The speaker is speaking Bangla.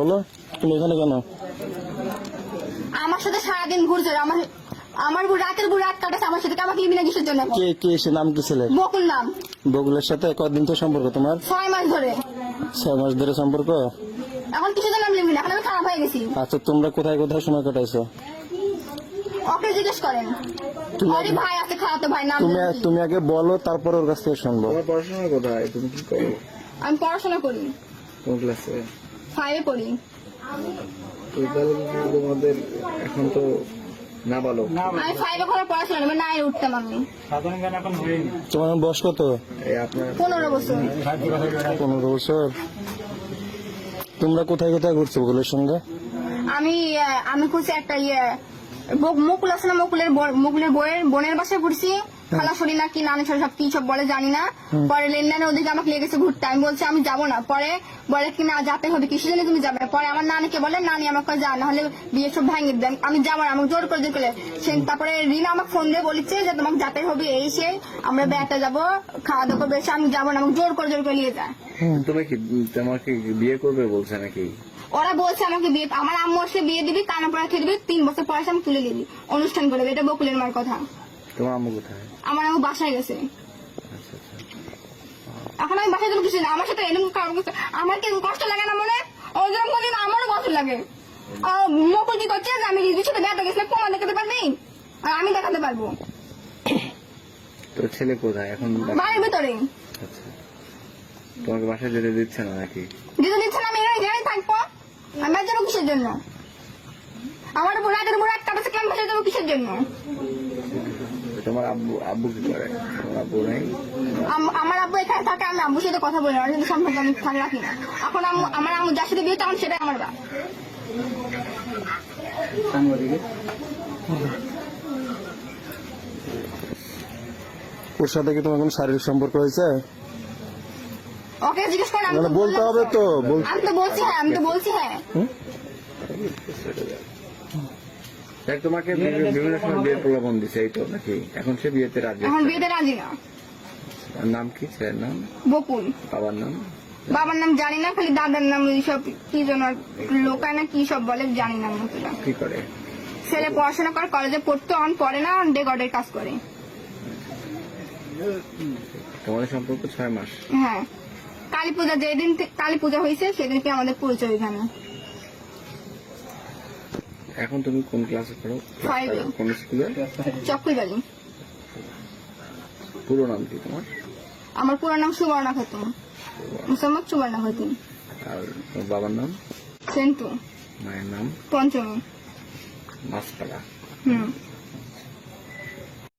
বলো তুমি এখানে কেন? আমার সাথে সারাদিন ঘুরছে, আমার রাতের রাত কাটাচ্ছে আমার সাথে। আমাকে নিবি না কিসের জন্য? কে সে নাম কি ছেলে? বকুল নাম। বকুলের সাথে কতদিন তো সম্পর্ক তোমার? 6 মাস ধরে। 6 মাস ধরে সম্পর্ক? এখন কিছু জন্য নিবি না, এখন আমি খারাপ হয়ে গেছি। আচ্ছা তোমরা কোথায় কোথায় সময় কাটাইছো? ওকে জিজ্ঞেস করেন। ওরই ভাই আছে, খালাতো ভাই। নাম তুমি আগে বলো, তারপর ওর কাছ থেকে শুনবো। তোমার পড়াশোনা কোথায়, তুমি কি করো? আমি পড়াশোনা করি, কোন ক্লাসে? 5 এ পড়ি। তোমাদের এখন তো না বলো, আমি 5 এ করে পড়াশোনা, আমি 9 এ উঠতাম। আমি তোমার বয়স কত? আপনার 15 বছর। 15 বছর। তোমরা কোথায় কোথায় ঘুরছো বকুলের সঙ্গে? আমি করছি একটা মুকুল আছে না, মুকুলের বোনের বাসায় ঘুরছি। খালাশরি না কি নানি সব কি সব বলে জানি না। পরে লেনদেনে ওদিকে আমাকে লেগেছে ঘুরতে। আমি বলছি আমি যাবো না। পরে বলে কি না যেতে হবে, কিসের জন্য তুমি যাবে? পরে আমার নানিকে বলে, নানি আমাকে যা, না হলে বিয়ে সব ভেঙে দেন। আমি যাবো না, আমাকে জোর করে তারপরে রিনা আমাকে ফোন দিয়ে বলেছে যে তোমাকে যেতে হবে, এই সে আমরা বেড়াতে যাবো, খাওয়া দাওয়া করবে। আমি যাবো না, আমাকে জোর করে নিয়ে যায়। তুমি কি তোমাকে বিয়ে করবে বলছে নাকি? ওরা বলছে আমাকে বিয়ে, আমার আম্মু আসলে বিয়ে দিবি, কানা পড়া খেয়ে দিবি, 3 বছর পরে আমি তুলে দিবি, অনুষ্ঠান করে দেবে। এটা বকুলের মার কথা। তোমার আম্মু কোথায়? আমার আম্মু বাসায় গেছে। আচ্ছা আচ্ছা। এখন আমি বাসায় যাবো কিছু না, আমার সাথে এরকম আমার কি কষ্ট লাগে না মনে? ওই যেরকম বলি না, আমারও কষ্ট লাগে। মকুল কি করছে যে আমি রিজুর সাথে বেড়াতে গেছিলাম, প্রমাণ দেখাতে পারবি? আর আমি দেখাতে পারবো। তোর ছেলে কোথায় এখন? বাড়ির ভিতরে। আচ্ছা, তোমাকে বাসায় যেতে দিচ্ছে না নাকি? দিতে দিচ্ছে না, আমি এখানে থাকবো। আমি আর যাবো কিসের জন্য? আমার উপর রাতের উপর রাত কাটাচ্ছে, কেন বাসায় যাবো কিসের জন্য? তোমার আব্বু কি করে? তোমার আব্বু নেই? আমার আব্বু এখানে থাকে, আমি আব্বুর সাথে কথা বলি না, আর কিন্তু সম্পর্ক আমি রাখি না। এখন আমার আম্মু যার সাথে বিয়ে, তখন সেটাই আমার বাপ। ওর সাথে কি তোমার কোনো শারীরিক সম্পর্ক হয়েছে? ওকে জিজ্ঞেস করেন। মানে বলতে হবে তো। আমি তো বলছি হ্যাঁ, আমি তো বলছি হ্যাঁ। দেখ, তোমাকে বিভিন্ন সময় বিয়ের প্রলোভন দিছে, এই তো নাকি? এখন সে বিয়েতে রাজি? এখন বিয়েতে রাজি না। নাম কি ছেলের নাম? বকুল। বাবার নাম? বাবার নাম জানি না, খালি দাদার নাম সব কি যেন লোকায় না কি সব বলে, জানি না মতটা। কি করে? ছেলে পড়াশোনা করে, কলেজে পড়তো, অন পড়ে না, ডেকর্ডের কাজ করে। তোমাদের সম্পর্ক 6 মাস? হ্যাঁ, কালী পূজা যেদিন কালী পূজা হয়েছে সেদিনকে আমাদের পরিচয় এখানে। এখন তুমি কোন ক্লাসে পড়ো? 5 এ। কোন স্কুলে? চক্রবাড়ি। পুরো নাম কি তোমার? আমার পুরো নাম সুবর্ণা খাতুন, মুসাম্মদ সুবর্ণা খাতুন। আর তোমার বাবার নাম? সেন্টু। মায়ের নাম? পঞ্চমী। মাসপাড়া।